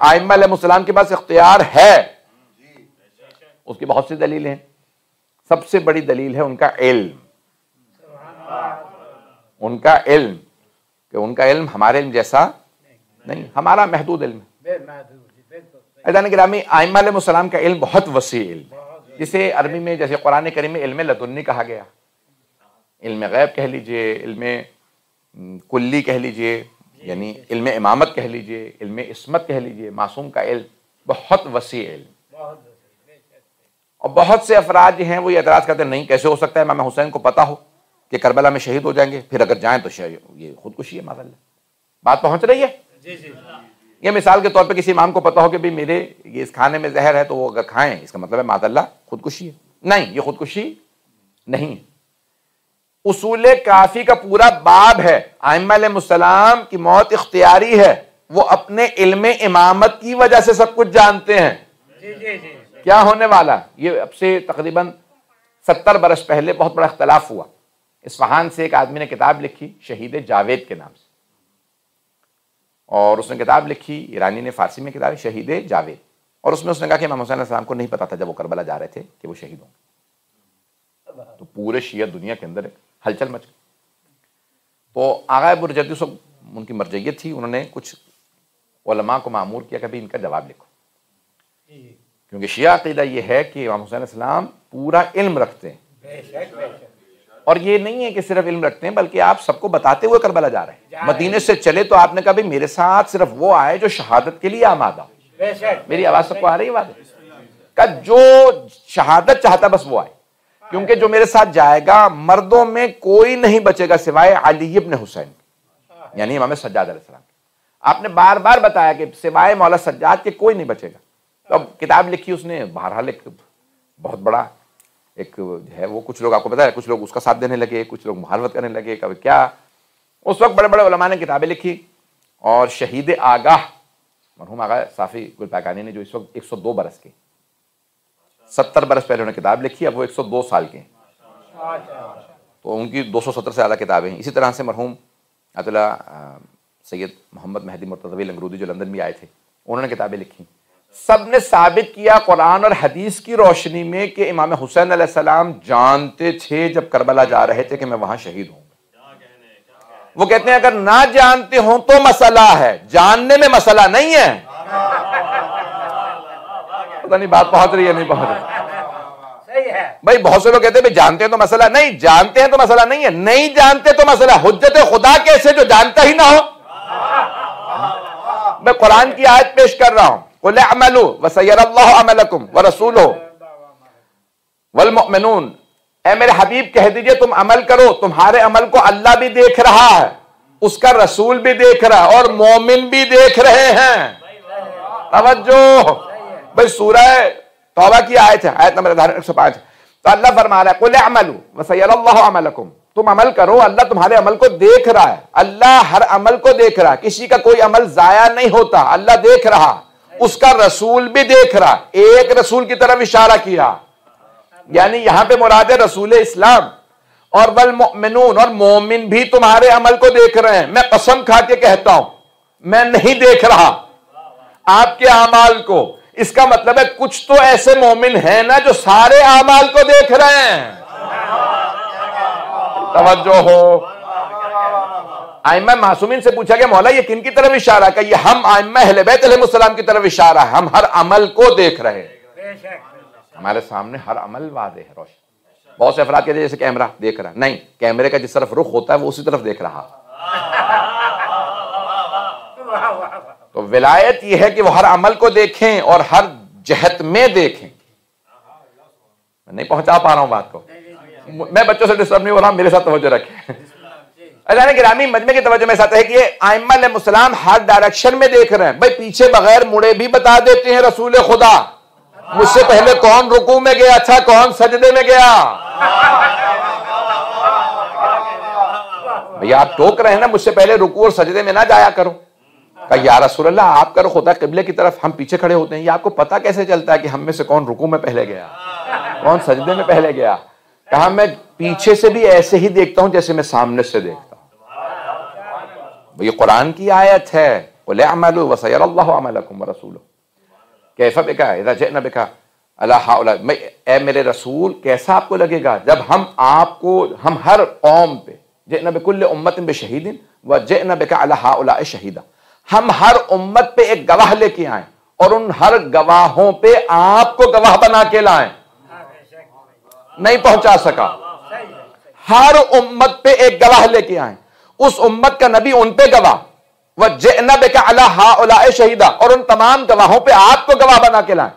ائمہ علیہ السلام کے پاس اختیار ہے، اس کی بہت سی دلیلیں ہیں. سب سے بڑی دلیل ہے ان کا علم. ان کا علم، کہ ان کا علم ہمارے علم جیسا نہیں، ہمارا محدود علم ہے. عزیزان گرامی، ائمہ علیہ السلام کا علم بہت وسیع علم ہے، جسے عربی میں جیسے قرآن کریم میں علم لدنی کہا گیا، علم غیب کہہ لیجئے، علم کلی کہہ لیجئے، یعنی علم امامت کہہ لیجئے، علم عصمت کہہ لیجئے. معصوم کا علم بہت وسیع علم. اور بہت سے افراد جو ہیں وہ یہ اعتراض کرتے ہیں نہیں کیسے ہو سکتا ہے امام حسین کو پتا ہو کہ کربلا میں شہید ہو جائیں گے، پھر اگر جائیں تو یہ خودکشی ہے. معاذ اللہ. بات پہنچ رہی ہے؟ یہ مثال کے طور پہ کسی امام کو پتا ہو کہ بھی میرے یہ اس کھانے میں زہر ہے تو وہ اگر کھائیں اس کا مطلب ہے معاذ اللہ خودکشی ہے. نہیں، یہ خودکشی نہیں. اصول کافی کا پورا باب ہے ائمہ علیہ السلام کی موت اختیاری ہے، وہ اپنے علم امامت کی وجہ سے سب کچھ جانتے ہیں. کیا ہونے والا، یہ اب سے تقریباً 70 برس پہلے بہت بڑا اختلاف ہوا. اصفہان سے ایک آدمی نے کتاب لکھی شہید جاوید کے نام سے، اور اس نے کتاب لکھی، ایرانی نے فارسی میں کتاب شہید جاوید، اور اس نے کہا کہ امام حسین علیہ السلام کو نہیں پتا تھا جب وہ کربلا جا رہے تھے کہ وہ شہید ہوں گے. تو پورے شیعہ دنیا کے اندر ہلچل مچ گئی. تو آغا برجردی صاحب ان کی مرجعیت تھی، انہوں نے کچھ علماء کو مامور کیا کہ بھی ان کا جواب لکھو، کیونکہ شیعہ عقیدہ یہ ہے کہ امام حسین علیہ السلام پورا علم رکھتے ہیں. اور یہ نہیں ہے کہ صرف علم رکھتے ہیں بلکہ آپ سب کو بتاتے ہوئے کربلا جا رہے ہیں. مدینے سے چلے تو آپ نے کہا بھی میرے ساتھ صرف وہ آئے جو شہادت کے لیے آمادہ ہو. میری آواز سب کو آ رہی ہے؟ بات کہ جو شہادت چاہتا بس وہ آئے، کیونکہ جو میرے ساتھ جائے گا مردوں میں کوئی نہیں بچے گا سوائے علی ابن حسین، یعنی امام سجاد علیہ السلام. آپ نے بار بار بتایا کہ سوائے مولا سجاد کے کوئی نہیں بچے گا. تو اب کتاب لکھی اس نے، بہرحال ایک بہت بڑا ایک ہے وہ، کچھ لوگ آپ کو پتا ہے کچھ لوگ اس کا ساتھ دینے لگے، کچھ لوگ مخالفت کرنے لگے. کبھی کیا اس وقت بڑے بڑے علماء نے کتابیں لکھی، اور شہید آگاہ مرحوم آغا صافی گل پاکانی نے جو اس وقت 102 برس کے 70 برس پہلے انہوں نے کتاب لکھی، اب وہ 102 سال کے ہیں، تو ان کی 270 سے زیادہ کتابیں ہیں. اسی طرح سے مرحوم عطیہ سید محمد مہدی مرتضوی لنگرودی جو لندن میں آئے تھے، انہوں نے کتابیں لکھی. سب نے ثابت کیا قرآن اور حدیث کی روشنی میں کہ امام حسین علیہ السلام جانتے تھے جب کربلا جا رہے تھے کہ میں وہاں شہید ہوں. وہ کہتے ہیں اگر نہ جانتے ہوں تو مسئلہ ہے، جاننے میں مسئلہ نہیں ہے. پتہ نہیں بات پہنچ رہی ہے نہیں پہنچ رہی؟ بھائی بہت سے لوگ کہتے ہیں بھائی جانتے ہیں تو مسئلہ نہیں، جانتے ہیں تو مسئلہ نہیں ہے، نہیں جانتے تو مسئلہ. حجت خدا کیسے جو جانتا ہی نہ ہو. میں قرآن کی آیت پیش کر رہا ہوں، قُلْ اعْمَلُوا وَسَيَرَى اللَّهُ عَمَلَكُمْ وَرَسُولُهُ وَالْمُؤْمِنُونَ. اے میرے حبیب کہہ دیجئے تم عمل کرو، تمہارے عمل کو اللہ بھی دیکھ رہا ہے، اس کا رسول بھی دیکھ رہا ہے، اور مومن بھی دیکھ رہے ہیں. توجہ بھئی، سورہ توبہ کی آیت ہے، آیت نمبر 105. تو اللہ فرما رہا ہے قُلْ اعْمَلُوا وَسَيَرَى اللَّهُ عَمَلَكُمْ. تم عمل کرو، اللہ تمہارے عمل کو دیکھ رہا ہے. اللہ ہر عمل کو دیکھ رہا ہے، کسی کا کوئی عمل ضائع نہیں ہوتا، اللہ دیکھ رہا، اس کا رسول بھی دیکھ رہا. ایک رسول کی طرف اشارہ کیا، یعنی یہاں پہ مراد ہے رسول اسلام. اور والمؤمنون، اور مومن بھی تمہارے عمل کو دیکھ رہے ہیں. میں قسم کھا کے کہتا ہوں میں نہیں دیکھ رہا آپ کے اعمال کو. اس کا مطلب ہے کچھ تو ایسے مومن ہیں نا جو سارے اعمال کو دیکھ رہے ہیں. توجہ ہو. ائمہ معصومین سے پوچھا گیا مولا یہ کن کی طرف اشارہ ہے؟ کہ یہ ہم ائمہ اہل بیت علیہ السلام کی طرف اشارہ ہے، ہم ہر عمل کو دیکھ رہے ہیں. ہمارے سامنے ہر عمل واضح ہے، روشن. بہت سے افراد کہتے ہیں جیسے کیمرہ دیکھ رہا ہے، نہیں، کیمرے کا جس طرف رخ ہوتا ہے وہ اسی طرف دیکھ رہا. تو ولایت یہ ہے کہ وہ ہر عمل کو دیکھیں اور ہر جہت میں دیکھیں. میں نہیں پہنچا پا رہا ہوں بات کو، میں بچوں سے ڈسٹرب نہیں ہو رہا، میرے ساتھ توجہ رکھیں. عزیزان گرامی، مجمع کی توجہ میرے ساتھ ہے کہ یہ ائمہ علیہ السلام ہر ڈائریکشن میں دیکھ رہے ہیں. بھائی پیچھے بغیر مڑے بھی بتا دیتے ہیں رسول خدا، مجھ سے پہلے کون رکوع میں گیا تھا، کون سجدے میں گیا. بھیا آپ ٹوک رہے ہیں نا مجھ سے پہلے رکوع اور سجدے میں نہ جایا کرو. کہا یا رسول اللہ آپ کا رخ ہوتا ہے قبلے کی طرف، ہم پیچھے کھڑے ہوتے ہیں، یہ آپ کو پتا کیسے چلتا ہے کہ ہم میں سے کون رکوع میں پہلے گیا، کون سجدے میں پہلے گیا. کہا میں پیچھے سے بھی ایسے ہی دیکھتا ہوں جیسے میں سامنے سے دیکھتا ہوں. یہ قرآن کی آیت ہے. قل اعملوا وسيرى الله عملكم ورسوله كيف بك اذا جئنا بك على هؤلاء. اے میرے رسول کیسا آپ کو لگے گا جب ہم ہر قوم پہ جئنا بكل امة بشهيد وجئنا بك على هؤلاء شهيدا، ہم ہر امت پہ ایک گواہ لے کے آئیں اور ان ہر گواہوں پہ آپ کو گواہ بنا کے لائیں. نہیں پہنچا سکا. ہر امت پہ ایک گواہ لے کے آئیں، اس امت کا نبی ان پہ گواہ، وَجِئْنَا بِكَ عَلَىٰ هَٰؤُلَاءِ شَهِيدًا، اور ان تمام گواہوں پہ آپ کو گواہ بنا کے لائیں.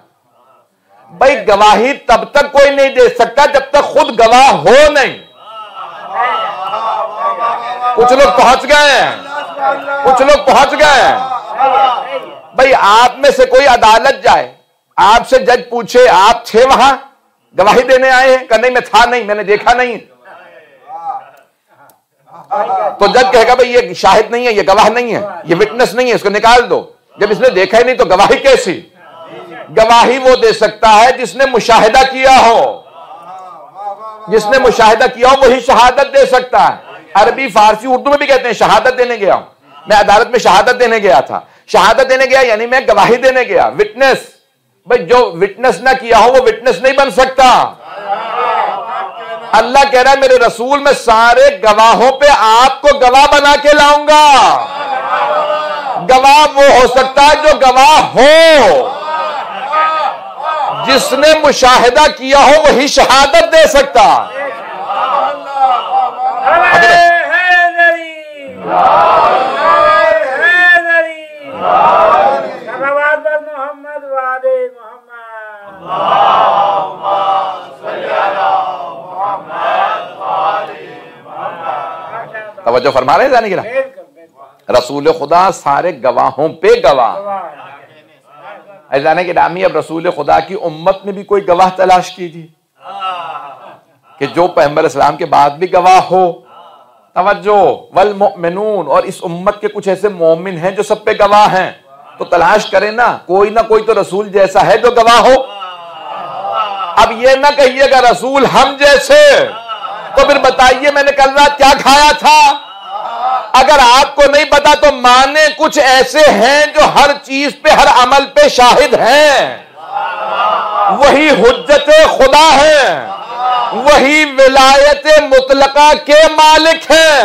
بھائی گواہی تب تک کوئی نہیں دے سکتا جب تک خود گواہ ہو نہیں. کچھ لوگ پہنچ گئے ہیں. بھائی آپ میں سے کوئی عدالت جائے، آپ سے جج پوچھے آپ تھے وہاں گواہی دینے آئے ہیں کہ نہیں میں تھا نہیں، میں نے دیکھا نہیں، تو جج کہے گا بھئی یہ شاہد نہیں ہے، یہ گواہ نہیں ہے، یہ وٹنس نہیں ہے، اس کو نکال دو. جب اس نے دیکھا ہی نہیں تو گواہی کیسی؟ گواہی وہ دے سکتا ہے جس نے مشاہدہ کیا ہو. جس نے مشاہدہ کیا ہو وہی شہادت دے سکتا ہے. عربی فارسی اردو میں بھی کہتے ہیں شہادت دینے گیا ہوں. میں عدالت میں شہادت دینے گیا تھا. شہادت دینے گیا یعنی میں گواہی دینے گیا. وٹنس، بھئی جو وٹنس نہ کیا ہو وہ وٹنس نہیں بن سکتا. اللہ کہہ رہا ہے میرے رسول میں سارے گواہوں پہ آپ کو گواہ بنا کے لاؤں گا. گواہ وہ ہو سکتا ہے جو گواہ ہو. جس نے مشاہدہ کیا ہو وہی شہادت دے سکتا. توجہ فرما رہے ہیں جانے گرا رسول خدا سارے گواہوں پہ گواہ. جانے کے نامی اب رسول خدا کی امت میں بھی کوئی گواہ تلاش کیجیے کہ جو پیغمبر اسلام کے بعد بھی گواہ ہو. توجہ والمؤمنون، اور اس امت کے کچھ ایسے مومن ہیں جو سب پہ گواہ ہیں، تو تلاش کریں نا کوئی نہ کوئی تو رسول جیسا ہے جو گواہ ہو. اب یہ نہ کہیے گا رسول ہم جیسے، تو پھر بتائیے میں نے کل رات کیا کھایا تھا. اگر آپ کو نہیں پتا تو مانے کچھ ایسے ہیں جو ہر چیز پہ ہر عمل پہ شاہد ہیں. وہی حجت خدا ہے، وہی ولایت مطلقہ کے مالک ہیں.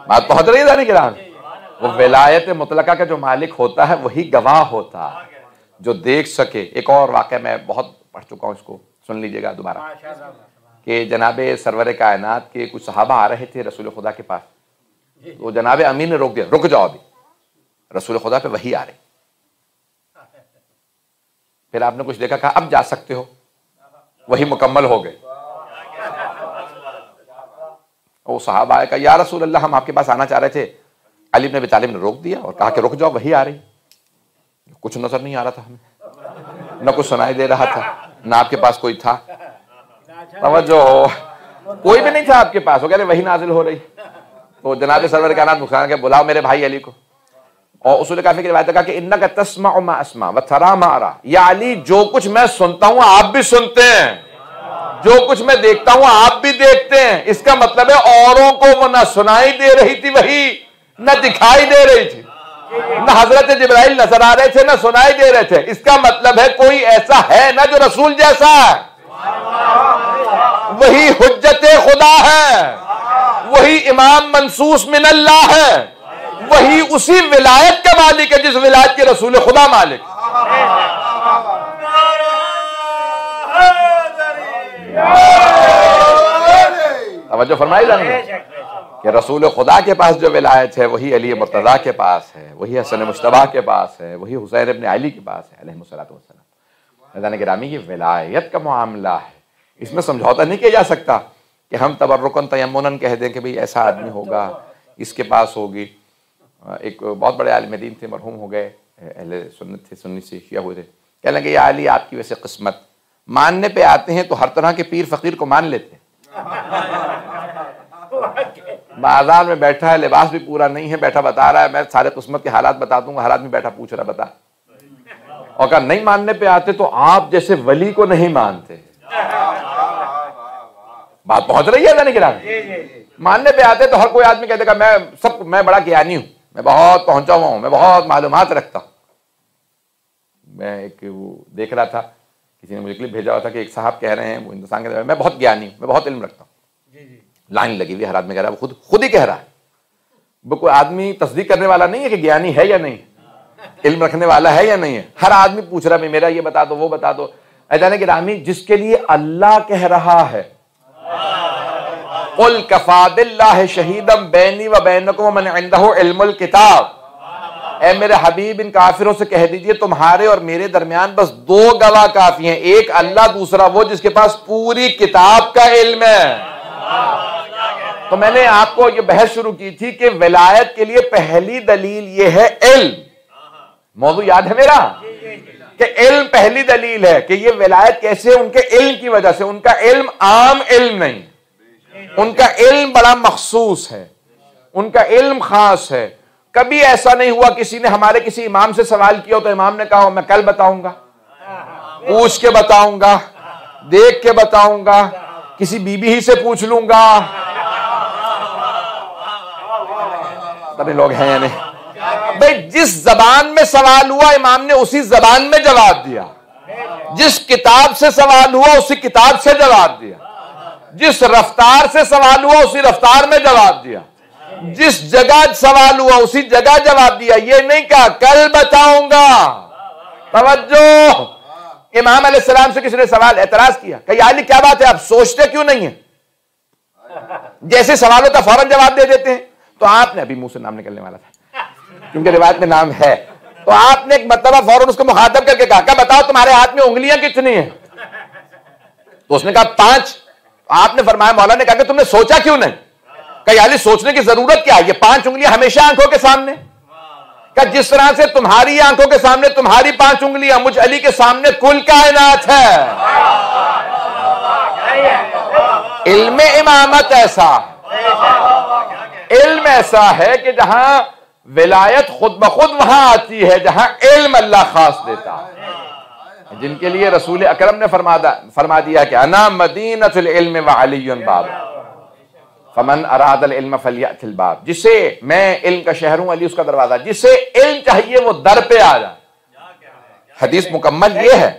بات پہنچ رہی ہے جانے کی راہ. وہ ولایت مطلقہ کا جو مالک ہوتا ہے وہی گواہ ہوتا ہے جو دیکھ سکے. ایک اور واقعہ میں بہت پڑھ چکا ہوں، اس کو سن لیجئے گا دوبارہ، کہ جناب سرور کائنات کے کچھ صحابہ آ رہے تھے رسول خدا کے پاس. تو جناب امین نے روک دیا، رک جاؤ ابھی، رسول خدا پہ وحی آ رہی. پھر آپ نے کچھ دیکھا، کہا اب جا سکتے ہو، وہی مکمل ہو گئی. وہ صحابہ آئے، کہا یا رسول اللہ ہم آپ کے پاس آنا چاہ رہے تھے. علی بن ابی طالب نے روک دیا اور کہا کہ رک جاؤ وحی آ رہی. کچھ نظر نہیں آ رہا تھا ہمیں، نہ کچھ سنائی دے رہا تھا، نہ آپ کے پاس کوئی تھا. توجہ، کوئی بھی نہیں تھا آپ کے پاس. وہ کہہ رہے وحی نازل ہو رہی. تو جناب سرور کائنات مسلمان کے بلاؤ میرے بھائی علی کو. اور اصول کافی کی روایت ہے کہ انک تسمع ما اسمع وترى ما ارى. یا علی جو کچھ میں سنتا ہوں آپ بھی سنتے ہیں، جو کچھ میں دیکھتا ہوں آپ بھی دیکھتے ہیں. اس کا مطلب ہے اوروں کو وہ نہ سنائی دے رہی تھی وحی، نہ دکھائی دے رہی تھی، نہ حضرت جبرائیل نظر آ رہے تھے نہ سنائی دے رہے تھے. اس کا مطلب ہے کوئی ایسا ہے نہ جو رسول جیسا ہے. وہی حجت خدا ہے، وہی امام منصوص من اللہ ہے، وہی اسی ولایت کا مالک ہے جس ولایت کے رسول خدا مالک. توجہ فرمائی جائیں گے کہ رسول خدا کے پاس جو ولایت ہے وہی علی مرتضیٰ کے پاس ہے، وہی حسن مجتبیٰ کے پاس ہے، وہی حسین ابن علی کے پاس ہے علیہ الصلوۃ والسلام. حضرات گرامی کی ولایت کا معاملہ ہے، اس میں سمجھوتا نہیں کیا جا سکتا کہ ہم تبرکن تیمنن کہہ دیں کہ بھئی ایسا آدمی ہوگا اس کے پاس ہوگی. ایک بہت بڑے عالم دین تھے، مرحوم ہو گئے، اہل سنت تھے، سنی سے شیعہ ہوئے تھے. کہنے لگے یا علی آپ کی ویسے قسمت، ماننے پہ آتے ہیں تو ہر طرح کے پیر فقیر کو مان لیتے ہیں. بازار میں بیٹھا ہے، لباس بھی پورا نہیں ہے، بیٹھا بتا رہا ہے میں سارے قسمت کے حالات بتا دوں گا، ہر آدمی بیٹھا پوچھ رہا بتا. اور کہا نہیں ماننے پہ آتے تو آپ جیسے ولی کو نہیں مانتے. بات پہنچ رہی ہے نہیں گرامی؟ ماننے پہ آتے تو ہر کوئی آدمی کہتے گا میں بڑا گیانی ہوں، میں بہت پہنچا ہوا ہوں، میں بہت معلومات رکھتا ہوں۔ میں ایک وہ دیکھ رہا تھا، کسی نے مجھے کلپ بھیجا ہوا تھا کہ ایک صاحب کہہ رہے ہیں وہ ہندوستان کے، میں بہت گیانی ہوں، میں بہت علم رکھتا ہوں۔ لائن لگی ہوئی، ہر آدمی کہہ رہا ہے، وہ خود ہی کہہ رہا ہے، وہ کوئی آدمی تصدیق کرنے والا نہیں ہے کہ گیانی ہے یا نہیں، علم رکھنے والا ہے یا نہیں ہے، ہر آدمی پوچھ رہا ہے میرا یہ بتا دو وہ بتا دو۔ اذان گرامی، جس کے لیے اللہ کہہ رہا ہے قل کفی باللہ شہیدا بینی و بینکم ومن عندہ علم الکتاب، اے میرے حبیب ان کافروں سے کہہ دیجئے تمہارے اور میرے درمیان بس دو گواہ کافی ہیں، ایک اللہ، دوسرا وہ جس کے پاس پوری کتاب کا علم ہے۔ تو میں نے آپ کو یہ بحث شروع کی تھی کہ ولایت کے لیے پہلی دلیل یہ ہے علم۔ موضوع یاد ہے میرا کہ علم پہلی دلیل ہے کہ یہ ولایت کیسے، ان کے علم کی وجہ سے۔ ان کا علم عام علم نہیں، ان کا علم بڑا مخصوص ہے، ان کا علم خاص ہے۔ کبھی ایسا نہیں ہوا کسی نے ہمارے کسی امام سے سوال کیا تو امام نے کہا میں کل بتاؤں گا، پوچھ کے بتاؤں گا، دیکھ کے بتاؤں گا، کسی بی بی ہی سے پوچھ لوں گا۔ تبھی لوگ ہیں نہیں بھئی، جس زبان میں سوال ہوا امام نے اسی زبان میں جواب دیا، جس کتاب سے سوال ہوا اسی کتاب سے جواب دیا، جس رفتار سے سوال ہوا اسی رفتار میں جواب دیا، جس جگہ سوال ہوا اسی جگہ جواب دیا۔ یہ نہیں کہا کل بتاؤں گا۔ توجہ، امام علیہ السلام سے کسی نے سوال اعتراض کیا کہ یا علی کیا بات ہے، آپ سوچتے کیوں نہیں ہیں؟ جیسے سوال ہوتا فوراً جواب دے دیتے ہیں۔ تو آپ نے، ابھی منہ سے نام نکلنے والا تھا کیونکہ روایت میں نام ہے، تو آپ نے ایک مرتبہ فوراً اس کو مخاطب کر کے کہا کہ بتاؤ تمہارے ہاتھ میں انگلیاں کتنی ہیں؟ تو اس نے کہا 5۔ آپ نے فرمایا، مولا نے کہا کہ تم نے سوچا کیوں نہیں؟ کہ یا علی سوچنے کی ضرورت کیا ہے، یہ 5 انگلیاں ہمیشہ آنکھوں کے سامنے، کہ جس طرح سے تمہاری آنکھوں کے سامنے تمہاری 5 انگلیاں، مجھ علی کے سامنے کل کائنات ہے۔ علم امامت ایسا، علم ایسا ہے کہ جہاں ولایت خود بخود وہاں آتی ہے جہاں علم اللہ خاص دیتا ہے، جن کے لیے رسول اکرم نے فرما دیا کہ انا مدینۃ العلم وعلی باب فمن اراد العلم فلیأت الباب، جسے میں علم کا شہر ہوں، علی اس کا دروازہ، جسے علم چاہیے وہ در پہ آ جائے۔ حدیث مکمل یہ ہے،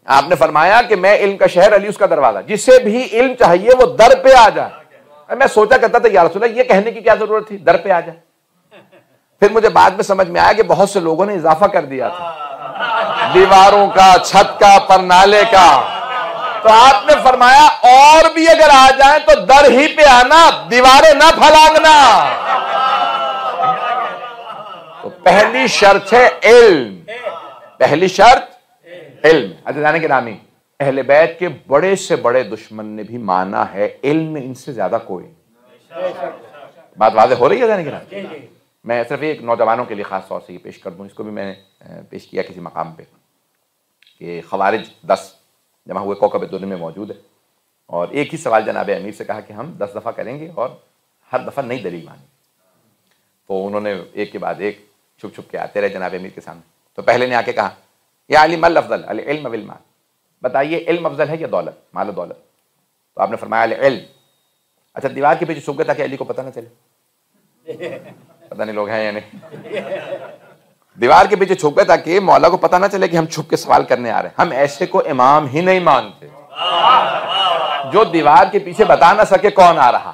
آپ نے فرمایا کہ میں علم کا شہر، علی اس کا دروازہ، جسے بھی علم چاہیے وہ در پہ آ جائے۔ میں سوچا کرتا تھا یا رسول اللہ یہ کہنے کی کیا ضرورت تھی، در پہ آ جائے؟ پھر مجھے بعد میں سمجھ میں آیا کہ بہت سے لوگوں نے اضافہ کر دیا تھا، دیواروں کا، چھت کا، پرنالے کا۔ تو آپ نے فرمایا اور بھی اگر آ جائیں تو در ہی پہ آنا، دیواریں نہ پھلانگنا۔ تو پہلی شرط ہے علم، پہلی شرط علم۔ عزیزان گرامی، اہل بیت کے بڑے سے بڑے دشمن نے بھی مانا ہے علم میں ان سے زیادہ کوئی۔ بات واضح ہو رہی ہے عزیزان گرامی؟ میں صرف ایک نوجوانوں کے لیے خاص طور سے یہ پیش کر دوں، اس کو بھی میں نے پیش کیا کسی مقام پہ، کہ خوارج 10 جمع ہوئے کوکب دنیا میں موجود ہے، اور ایک ہی سوال جناب امیر سے کہا کہ ہم 10 دفعہ کریں گے اور ہر دفعہ نئی دلیل مانیں۔ تو انہوں نے ایک کے بعد ایک چھپ چھپ کے آتے رہے جناب امیر کے سامنے۔ تو پہلے نے آ کے کہا یا علی مل افضل، العلم والمال، بتائیے علم افضل ہے یا دولت، مال و دولت؟ تو آپ نے فرمایا العلم۔ اچھا، دیوار کے پیچھے چھپ گیا تاکہ علی کو پتہ نہ چلے، پتہ نہیں لوگ ہیں یا نہیں، دیوار کے پیچھے چھپ گئے تاکہ مولا کو پتہ نہ چلے کہ ہم چھپ کے سوال کرنے آ رہے ہیں۔ ہم ایسے کو امام ہی نہیں مانتے جو دیوار کے پیچھے بتا نہ سکے کون آ رہا۔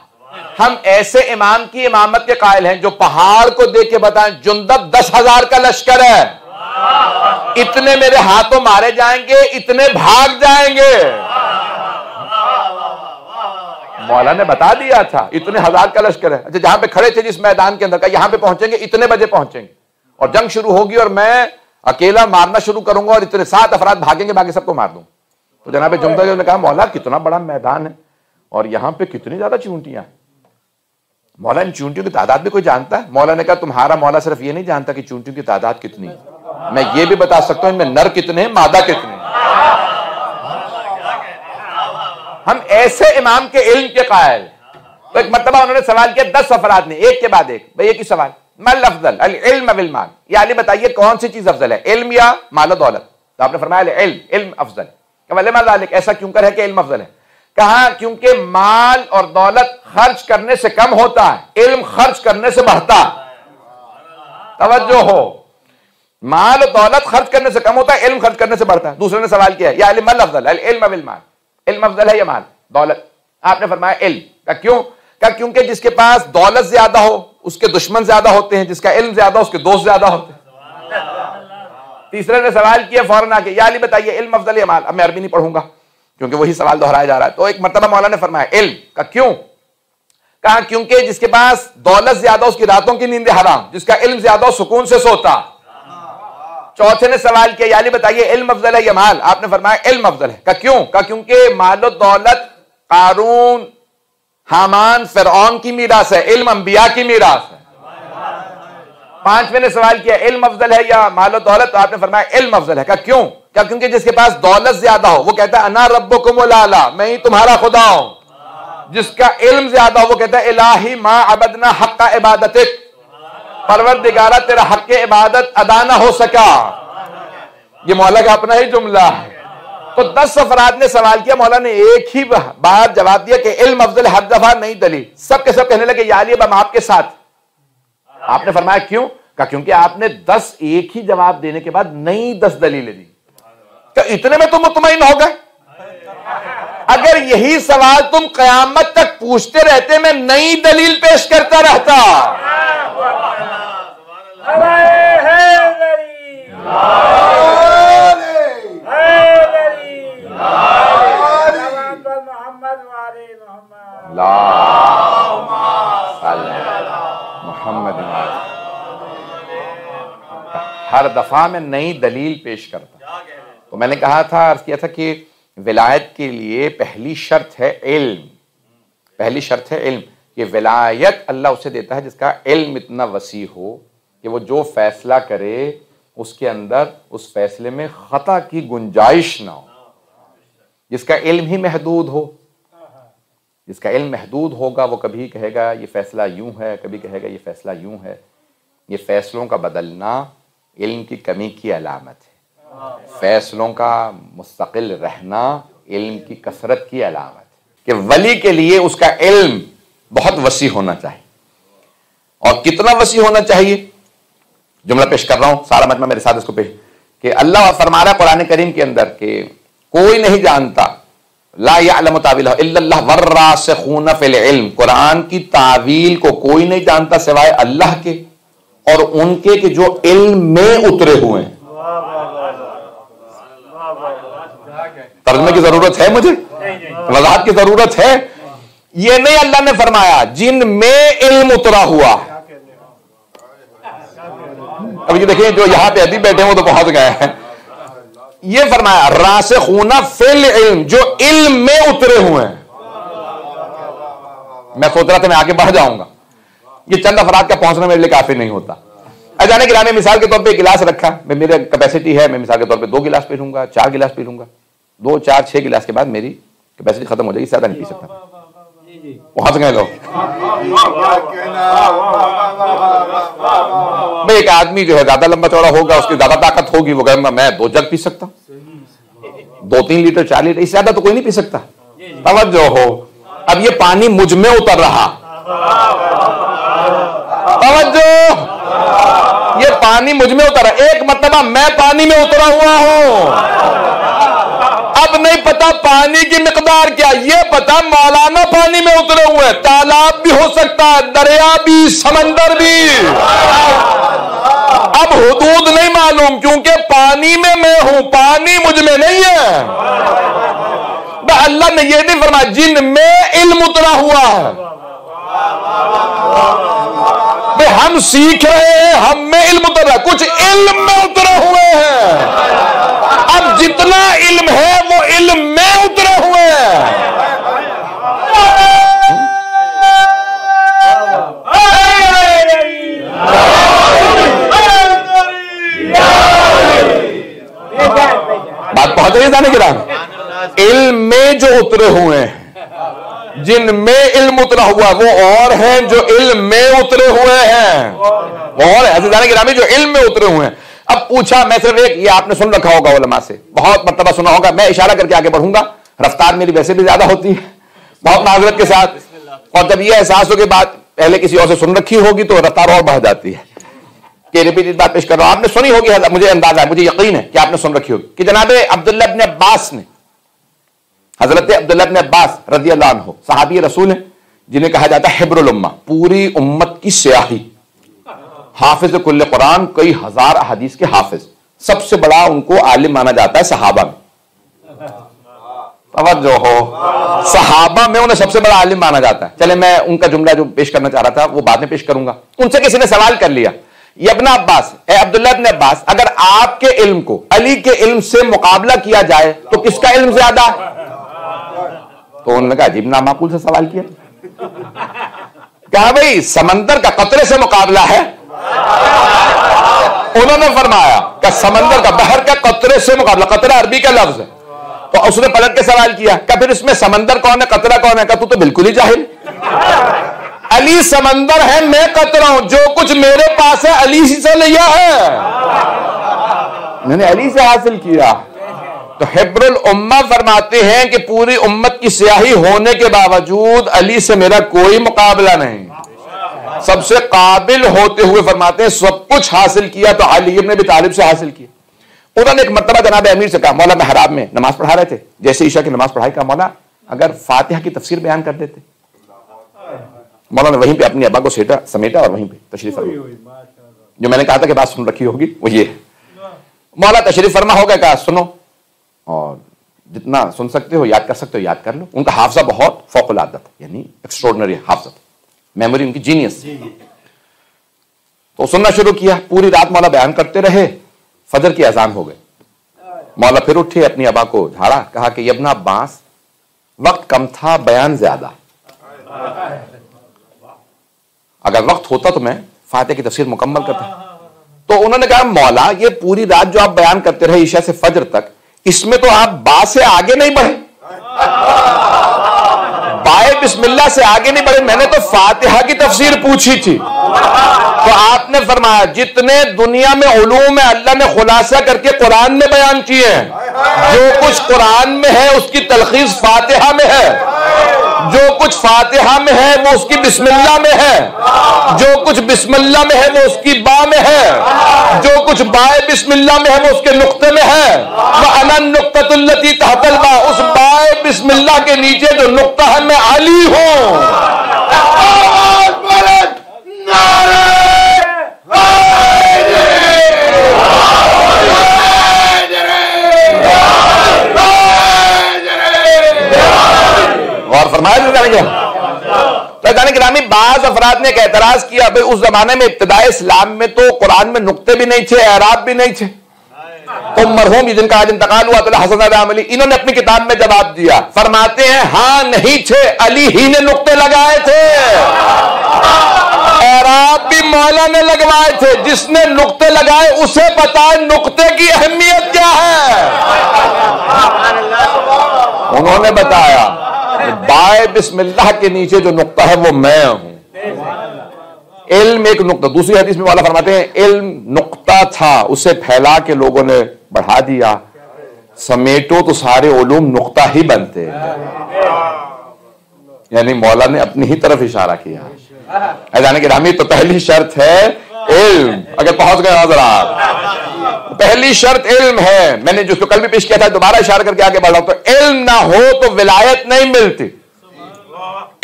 ہم ایسے امام کی امامت کے قائل ہیں جو پہاڑ کو دیکھ کے بتائیں جندب 10,000 کا لشکر ہے، اتنے میرے ہاتھوں مارے جائیں گے، اتنے بھاگ جائیں گے۔ مولا نے بتا دیا تھا اتنے 1000 کا لشکر ہے۔ اچھا، جہاں پہ کھڑے تھے جس میدان کے اندر کا، یہاں پہ پہنچیں گے اتنے بجے پہنچیں گے، اور جنگ شروع ہوگی اور میں اکیلا مارنا شروع کروں گا اور اتنے 7 افراد بھاگیں گے، باقی سب کو مار دوں۔ تو جناب جمدہ نے کہا مولا کتنا بڑا میدان ہے اور یہاں پہ کتنی زیادہ چونٹیاں ہیں، مولا ان چونٹیوں کی تعداد بھی کوئی جانتا ہے؟ مولا نے کہا تمہارا مولا صرف یہ نہیں جانتا کہ چونٹیوں کی تعداد کتنی ہے، میں یہ بھی بتا سکتا ہوں ان میں نر کتنے ہیں، مادہ کتنے ہیں۔ ہم ایسے امام کے علم کے قائل۔ تو ایک مرتبہ انہوں نے سوال کیا 10 افراد نے، ایک کے بعد ایک، بھئی ایک ہی سوال، مل افضل، العلم والمال، یا علی بتائیے کون سی چیز افضل ہے، علم یا مال و دولت؟ تو آپ نے فرمایا العلم، علم افضل۔ کہ لما ذلک، ایسا کیوں کر ہے کہ علم افضل ہے؟ کہا کیونکہ مال اور دولت خرچ کرنے سے کم ہوتا ہے، علم خرچ کرنے سے بڑھتا ہے۔ توجہ ہو، مال اور دولت خرچ کرنے سے کم ہوتا ہے، علم خرچ کرنے سے بڑھتا ہے۔ دوسرے نے سوال کیا یا علم افضل، العلم ام المال، علم افضل ہے یا مال دولت؟ آپ نے فرمایا علم۔ کہا کیوں؟ کہا کیونکہ جس کے پاس دولت زیادہ ہو اس کے دشمن زیادہ ہوتے ہیں، جس کا علم زیادہ ہو اس کے دوست زیادہ ہوتے ہیں۔ تیسرے نے سوال کیا فوراً آ کے یا علی بتائیے علم افضل یا مال؟ اب میں عربی نہیں پڑھوں گا کیونکہ وہی سوال دہرایا جا رہا ہے، تو ایک مرتبہ مولا نے فرمایا علم۔ کہا کیوں؟ کہا کیونکہ جس کے پاس دولت زیادہ اس کی راتوں کی نیندیں حرام، جس کا علم زیادہ سکون سے سوتا۔ چوتھے نے سوال کیا یا علی بتائیے علم افضل ہے یا مال؟ آپ نے فرمایا علم افضل ہے۔ کہا کیوں؟ کہا کیونکہ مال و دولت قارون، حامان، فرعون کی میراث ہے، علم انبیاء کی میراث ہے۔ پانچویں نے سوال کیا علم افضل ہے یا مال و دولت؟ تو آپ نے فرمایا علم افضل ہے۔ کہا کیوں؟ کہا کیونکہ جس کے پاس دولت زیادہ ہو وہ کہتا ہے انا ربکم الاعلی، میں ہی تمہارا خدا ہوں۔ جس کا علم زیادہ ہو وہ کہتا ہے الہی ما عبدنا حق عبادتک، پروردگارہ تیرا حق عبادت ادا نہ ہو سکا۔ یہ مولا کا اپنا ہی جملہ ہے۔ تو 10 افراد نے سوال کیا، مولا نے ایک ہی بار جواب دیا کہ علم افضل، ہر دفعہ نئی دلیل۔ سب کے سب کہنے لگے یا علی اب ہم آپ کے ساتھ۔ آپ نے فرمایا کیوں؟ کہا کیونکہ آپ نے 10 ایک ہی جواب دینے کے بعد نئی 10 دلیلیں دی۔ کہ اتنے میں تم مطمئن ہو گئے؟ اگر یہی سوال تم قیامت تک پوچھتے رہتے میں نئی دلیل پیش کرتا رہتا۔ محمد ہر دفعہ میں نئی دلیل پیش کرتا۔ تو میں نے کہا تھا، عرض کیا تھا کہ ولایت کے لیے پہلی شرط ہے علم، پہلی شرط ہے علم۔ یہ ولایت اللہ اسے دیتا ہے جس کا علم اتنا وسیع ہو کہ وہ جو فیصلہ کرے اس کے اندر اس فیصلے میں خطا کی گنجائش نہ ہو، جس کا علم ہی محدود ہو۔ جس کا علم محدود ہوگا وہ کبھی کہے گا یہ فیصلہ یوں ہے، کبھی کہے گا یہ فیصلہ یوں ہے۔ یہ فیصلوں کا بدلنا علم کی کمی کی علامت ہے، فیصلوں کا مستقل رہنا علم کی کثرت کی علامت ہے۔ کہ ولی کے لیے اس کا علم بہت وسیع ہونا چاہیے۔ اور کتنا وسیع ہونا چاہیے؟ جملہ پیش کر رہا ہوں، سارا مجمع میرے ساتھ اس کو پیش، کہ اللہ فرما رہا ہے قرآن کریم کے اندر کہ کوئی نہیں جانتا، لا یعلم تاویلہ الا اللہ والراسخون فی العلم، قرآن کی تعویل کو کوئی نہیں جانتا سوائے اللہ کے اور ان کے کہ جو علم میں اترے ہوئے ہیں۔ ترجمے کی ضرورت ہے مجھے؟ وضاحت کی ضرورت ہے؟ یہ نہیں اللہ نے فرمایا جن میں علم اترا ہوا۔ اب یہ دیکھیں جو یہاں پہ ادیب بیٹھے ہیں وہ تو پہنچ گئے ہیں۔ یہ فرمایا راسخون فی العلم، جو علم میں اترے ہوئے ہیں۔ میں سوچ رہا تھا میں آگے بڑھ جاؤں گا، یہ چند افراد کا پہنچنا میرے لیے کافی نہیں ہوتا۔ اجانے گرانے مثال کے طور پہ گلاس رکھا، میں میرے کیپیسٹی ہے، میں مثال کے طور پہ 2 گلاس پی لوں گا، 4 گلاس پی لوں گا، 2 4 6 گلاس کے بعد میری کیپیسٹی ختم ہو جائے گی، زیادہ نہیں پی سکتا۔ پہنچ گئے لوگ۔ میں ایک آدمی جو ہے زیادہ لمبا چوڑا ہوگا، اس کی زیادہ طاقت ہوگی، وہ کہے میں 2 جگ پی سکتا ہوں، 2 3 لیٹر 4 لیٹر، اس سے زیادہ تو کوئی نہیں پی سکتا۔ توجہ ہو، اب یہ پانی مجھ میں اتر رہا، توجہ، یہ پانی مجھ میں اتر رہا، ایک مرتبہ میں پانی میں اترا ہوا ہوں۔ اب نہیں پتا پانی کی مقدار کیا، یہ پتا مولانا پانی میں اترے ہوئے، تالاب بھی ہو سکتا ہے، دریا بھی، سمندر بھی۔ اب حدود نہیں معلوم کیونکہ پانی میں ہوں، پانی مجھ میں نہیں ہے۔ اللہ نے یہ نہیں فرمایا جن میں علم اترا ہوا ہے۔ ہم سیکھ رہے ہیں، ہم میں علم اتر رہا ہے، کچھ علم میں اترے ہوئے ہیں۔ اب جتنا علم ہے وہ علم میں اترے ہوئے ہیں۔ بات پہنچ رہی ہے جانے کے رام؟ علم میں جو اترے ہوئے ہیں، جن میں علم اترا ہوا وہ اور ہیں جو علم میں اترے ہوئے ہیں، وہ اور ہیں عزیزان گرامی جو علم میں اترے ہوئے ہیں۔ اب پوچھا، میں صرف ایک، یہ آپ نے سن رکھا ہوگا علماء سے، بہت مرتبہ سنا ہوگا، میں اشارہ کر کے آگے بڑھوں گا، رفتار میری ویسے بھی زیادہ ہوتی ہے، بہت معذرت کے ساتھ. اور جب یہ احساس ہو کہ بات پہلے کسی اور سے سن رکھی ہوگی تو رفتار اور بڑھ جاتی ہے کہ ریپیٹڈ بات پیش کر رہا ہوں. آپ نے سنی ہوگی, مجھے اندازہ ہے, مجھے یقین ہے کہ آپ نے سن رکھی ہوگی کہ جناب عبداللہ ابن عباس نے, حضرت عبداللہ ابن عباس رضی اللہ عنہ صحابی رسول ہیں جنہیں کہا جاتا ہے حبر الامہ, پوری امت کی سیاہی, حافظ کل قرآن, کئی ہزار احادیث کے حافظ, سب سے بڑا ان کو عالم مانا جاتا ہے صحابہ میں. توجہ ہو, صحابہ میں انہیں سب سے بڑا عالم مانا جاتا ہے. چلے میں ان کا جملہ جو پیش کرنا چاہ رہا تھا وہ بعد میں پیش کروں گا. ان سے کسی نے سوال کر لیا, یہ ابن عباس, اے عبداللہ ابن عباس, اگر آپ کے علم کو علی کے علم سے مقابلہ کیا جائے تو کس کا علم زیادہ؟ تو انہوں نے کہا عجیب نامعقول سے سوال کیا. کہا بھئی سمندر کا قطرے سے مقابلہ ہے. انہوں نے فرمایا کہ سمندر کا, بحر کا قطرے سے مقابلہ, قطرہ عربی کا لفظ ہے. تو اس نے پلٹ کے سوال کیا کہ پھر اس میں سمندر کون ہے, قطرہ کون ہے؟ کہ تو بالکل ہی جاہل. علی سمندر ہے, میں قطرہ ہوں, جو کچھ میرے پاس ہے علی سے لیا ہے, میں نے علی سے حاصل کیا. تو حبر الامہ فرماتے ہیں کہ پوری امت کی سیاہی ہونے کے باوجود علی سے میرا کوئی مقابلہ نہیں. سب سے قابل ہوتے ہوئے فرماتے ہیں سب کچھ حاصل کیا تو علی ابن ابی طالب سے حاصل کیا. انہوں نے ایک مرتبہ جناب امیر سے کہا, مولا محراب میں نماز پڑھا رہے تھے, جیسے عشاء کی نماز پڑھائی, کہا مولا اگر فاتحہ کی تفسیر بیان کر دیتے. مولا نے وہیں پہ اپنی ابا کو سمیٹا اور وہیں پہ تشریف فرما. جو میں نے کہا تھا کہ بات سن رکھی ہوگی وہ یہ ہے. مولا تشریف فرما ہو گیا, کہا سنو اور جتنا سن سکتے ہو, یاد کر سکتے ہو یاد کر لو. ان کا حافظہ بہت فوق العادہ تھا, یعنی ایکسٹراڈنری حافظہ, میموری ان کی جینیس. تو سننا شروع کیا, پوری رات مولا بیان کرتے رہے, فجر کی اذان ہو گئی. مولا پھر اٹھے, اپنی ابا کو جھاڑا, کہا کہ ابن عباس وقت کم تھا, بیان زیادہ. اگر وقت ہوتا تو میں فاتحہ کی تفسیر مکمل کرتا. تو انہوں نے کہا مولا یہ پوری رات جو آپ بیان کرتے رہے عشاء سے فجر تک, اس میں تو آپ با سے آگے نہیں بڑھے, بائے بسم اللہ سے آگے نہیں بڑھے. میں نے تو فاتحہ کی تفسیر پوچھی تھی. تو آپ نے فرمایا جتنے دنیا میں علوم ہے اللہ نے خلاصہ کر کے قرآن میں بیان کیے ہیں. جو کچھ قرآن میں ہے اس کی تلخیص فاتحہ میں ہے, جو کچھ فاتحہ میں ہے وہ اس کی بسم اللہ میں ہے, جو کچھ بسم اللہ میں ہے وہ اس کی با میں ہے, جو کچھ بائے بسم اللہ میں ہے وہ اس کے نقطے میں ہے. وَأَنَا النُّقْطَةُ الَّتِي تَحْتَ الْبَاءِ, اس بائے بسم اللہ کے نیچے جو نقطہ ہے میں علی ہوں. اور فرمایا تو جانے گرامی بعض افراد نے ایک اعتراض کیا, بھئی اس زمانے میں ابتدائے اسلام میں تو قرآن میں نقطے بھی نہیں تھے, اعراب بھی نہیں تھے. تو مرحوم جن کا آج انتقال ہوا تو حسن رحم علی, انہوں نے اپنی کتاب میں جواب دیا, فرماتے ہیں ہاں نہیں تھے, علی ہی نے نقطے لگائے تھے, اعراب بھی مولا نے لگوائے تھے. جس نے نقطے لگائے اسے پتا ہے نقطے کی اہمیت کیا ہے. انہوں نے بتایا بائے بسم اللہ کے نیچے جو نقطہ ہے وہ میں ہوں. علم ایک نقطہ, دوسری حدیث میں مولا فرماتے ہیں علم نقطہ تھا, اسے پھیلا کے لوگوں نے بڑھا دیا, سمیٹو تو سارے علوم نقطہ ہی بنتے. یعنی مولا نے اپنی ہی طرف اشارہ کیا. جانے کے رامی تو پہلی شرط ہے علم. اگر پہنچ گئے حضرات, پہلی شرط علم ہے. میں نے جو کل بھی پیش کیا تھا دوبارہ اشارہ کر کے آگے بڑھ رہا ہوں. تو علم نہ ہو تو ولایت نہیں ملتی,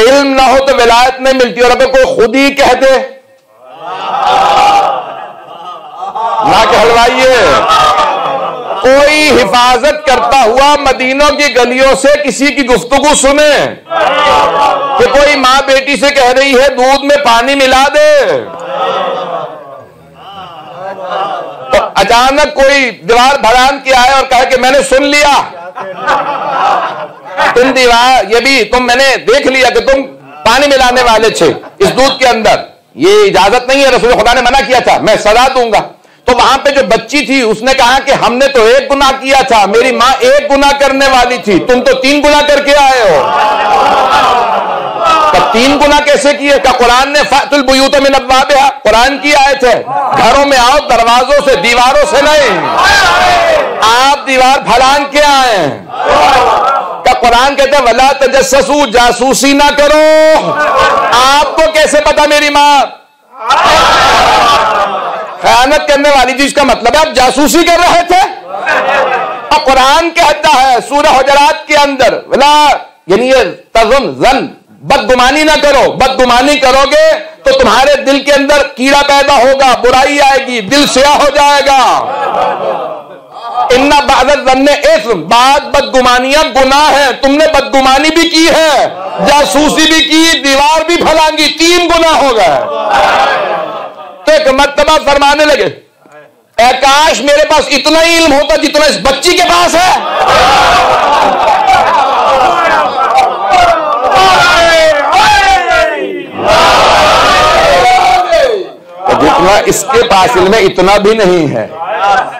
علم نہ ہو تو ولایت نہیں ملتی. اور اگر کوئی خود ہی کہہ دے نہ کہلوائیے, کوئی حفاظت کرتا ہوا مدینوں کی گلیوں سے کسی کی گفتگو سنے کہ کوئی ماں بیٹی سے کہہ رہی ہے دودھ میں پانی ملا دے, تو اچانک کوئی دیوار بھڑان کے آئے اور کہے کہ میں نے سن لیا, تم دیوار یہ بھی تم, میں نے دیکھ لیا کہ تم پانی ملانے والے تھے اس دودھ کے اندر, یہ اجازت نہیں ہے, رسول خدا نے منع کیا تھا, میں سزا دوں گا. تو وہاں پہ جو بچی تھی اس نے کہا کہ ہم نے تو ایک گناہ کیا تھا, میری ماں ایک گناہ کرنے والی تھی, تم تو 3 گناہ کر کے آئے ہو. تب 3 گناہ کیسے کیے؟ کہ قرآن نے فَأْتُوا الْبُيُوتَ مِنْ أَبْوَابِهَا, قرآن کی آیت ہے, گھروں میں آؤ دروازوں سے, دیواروں سے نہیں. آپ دیوار پھلان کے آئے ہیں. کہ قرآن کہتے ہیں وَلَا تَجَسَّسُوا، جاسوسی نہ کرو. آپ کو کیسے پتا میری ماں خیانت کرنے والی تھی؟ اس کا مطلب ہے آپ جاسوسی کر رہے تھے. اور قرآن کہتا ہے سورہ حجرات کے اندر ولا، یعنی یہ تظن، زن، بدگمانی نہ کرو. بدگمانی کرو گے تو تمہارے دل کے اندر کیڑا پیدا ہوگا، برائی آئے گی، دل سیاہ ہو جائے گا. ان بعض الظن اثم، بعض بدگمانیاں گناہ ہیں. تم نے بدگمانی بھی کی ہے، جاسوسی بھی کی، دیوار بھی پھلانگی، 3 گناہ ہو گئے. تو ایک مرتبہ فرمانے لگے اے کاش میرے پاس اتنا ہی علم ہوتا جتنا اس بچی کے پاس ہے. جتنا اس کے پاس علم ہے اتنا بھی نہیں ہے.